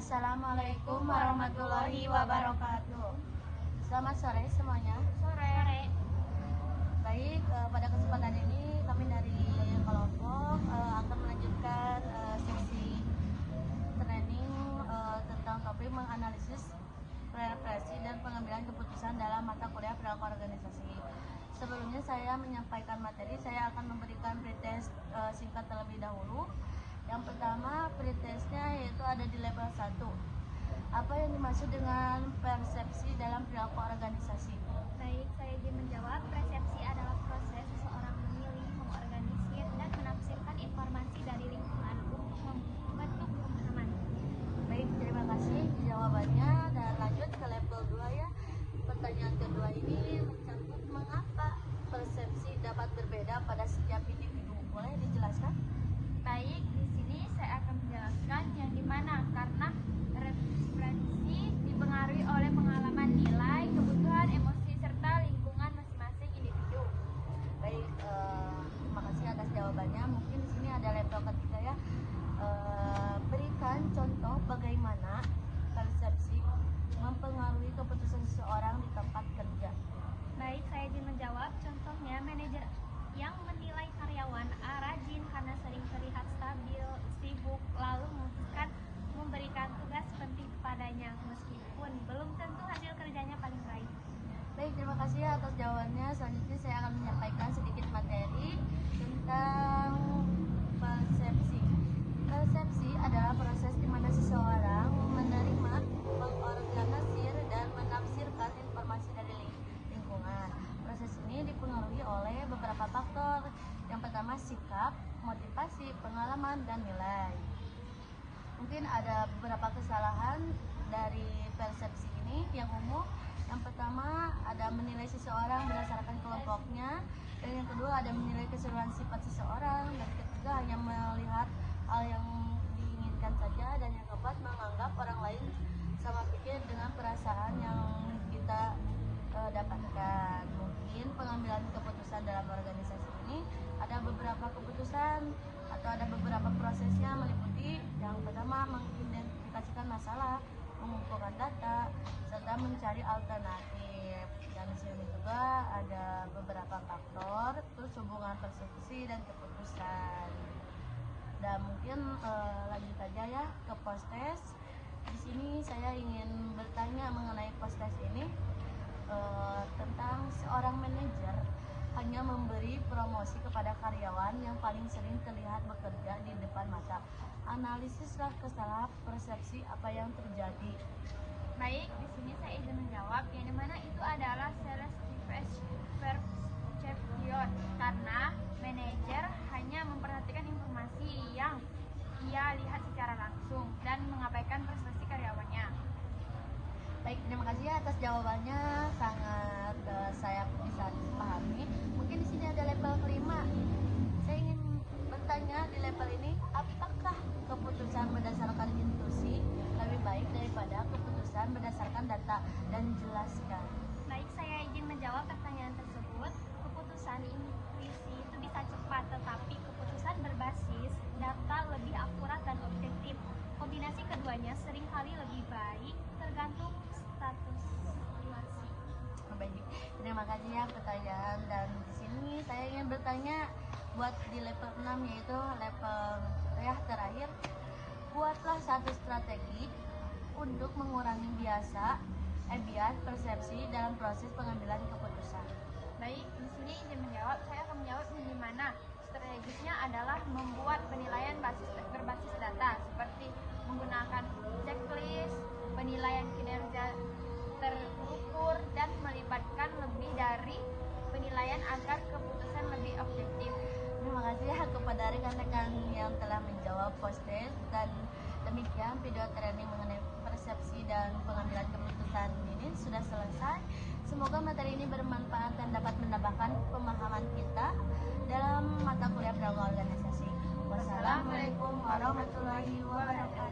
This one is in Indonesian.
Assalamualaikum warahmatullahi wabarakatuh. Selamat sore semuanya. Sore. Baik, pada kesempatan ini kami dari kelompok akan melanjutkan sesi training tentang topik menganalisis referensi dan pengambilan keputusan dalam mata kuliah perilaku organisasi. Sebelumnya saya menyampaikan materi, saya akan memberikan pretest singkat terlebih dahulu. Yang pertama, pretestnya yaitu ada di level 1. Apa yang dimaksud dengan persepsi dalam perilaku organisasi? Baik, saya ingin menjawab. Persepsi adalah proses seseorang memilih, mengorganisir, dan menafsirkan informasi dari lingkungan untuk membentuk pemahaman. Baik, terima kasih jawabannya, dan lanjut ke level 2 ya. Pertanyaan kedua ini mencakup mengapa persepsi dapat berbeda pada setiap individu. Boleh dijelaskan? Baik, di sini saya akan menjelaskan yang dimana karena referensi dipengaruhi oleh pengalaman, nilai, kebutuhan, emosi, serta lingkungan masing-masing individu. Baik, terima kasih atas jawabannya. Mungkin di sini ada level ketiga ya. Berikan contoh bagaimana persepsi mempengaruhi keputusan seseorang di tempat kerja. Baik, saya ingin menjawab. Contohnya, manajer yang menilai karyawan A rajin karena sering terlihat stabil, sibuk, lalu memutuskan memberikan tugas penting kepadanya meskipun belum tentu hasil kerjanya paling baik. Baik, terima kasih atas jawabannya. Selanjutnya saya akan menyampaikan sedikit materi tentang persepsi. Persepsi adalah proses di mana seseorang menerima, mengorganisir, dan menafsirkan informasi dari lingkungan. Proses ini dipengaruhi oleh beberapa faktor. Yang pertama, sikap, motivasi, pengalaman, dan nilai. Mungkin ada beberapa kesalahan dari persepsi ini yang umum. Yang pertama, ada menilai seseorang berdasarkan kelompoknya, dan yang kedua ada menilai keseluruhan sifat seseorang, dan ketiga hanya melihat hal yang diinginkan saja, dan yang keempat menganggap orang lain sama pikir dengan perasaan yang kita dapatkan. Mungkin pengambilan keputusan dalam organisasi ini ada beberapa keputusan atau ada beberapa prosesnya, meliputi yang pertama mengidentifikasikan masalah, mengumpulkan data, serta mencari alternatif. Dan di sini juga ada beberapa faktor, terus hubungan persepsi dan keputusan. Dan mungkin lanjut aja ya ke post-test. Di sini saya ingin bertanya mengenai post-test ini tentang seorang manajer hanya memberi promosi kepada karyawan yang paling sering terlihat bekerja di depan mata. Analisislah kesalahan persepsi apa yang terjadi. Baik, di sini saya ingin menjawab yang dimana itu adalah self-perception karena manajer hanya memperhatikan informasi yang ia lihat secara langsung dan mengabaikan prestasi karyawannya. Baik, terima kasih atas jawabannya, sangat saya bisa pahami. Mungkin di sini ada level kelima. Saya ingin bertanya di level ini, apakah keputusan berdasarkan intuisi lebih baik daripada keputusan berdasarkan data, dan jelaskan. Baik, saya ingin menjawab pertanyaan tersebut. Keputusan intuisi itu bisa cepat, tetapi keputusan berbasis data lebih akurat dan objektif. Kombinasi keduanya seringkali lebih baik tergantung status situasi. Baik, terima kasih ya pertanyaan. Dan di sini saya ingin bertanya buat di level 6, yaitu level terakhir. Buatlah satu strategi untuk mengurangi bias persepsi dalam proses pengambilan keputusan. Baik, di sini izin menjawab. Saya akan menjawab di mana strategisnya adalah membuat penilaian berbasis data seperti menggunakan checklist, penilaian kinerja terukur, dan melibatkan lebih dari penilaian agar keputusan lebih objektif. Terima kasih ya kepada rekan-rekan yang telah menjawab post-test, dan demikian video training mengenai persepsi dan pengambilan keputusan ini sudah selesai. Semoga materi ini bermanfaat dan dapat menambahkan pemahaman kita dalam mata kuliah perilaku organisasi. Wassalamualaikum warahmatullahi wabarakatuh.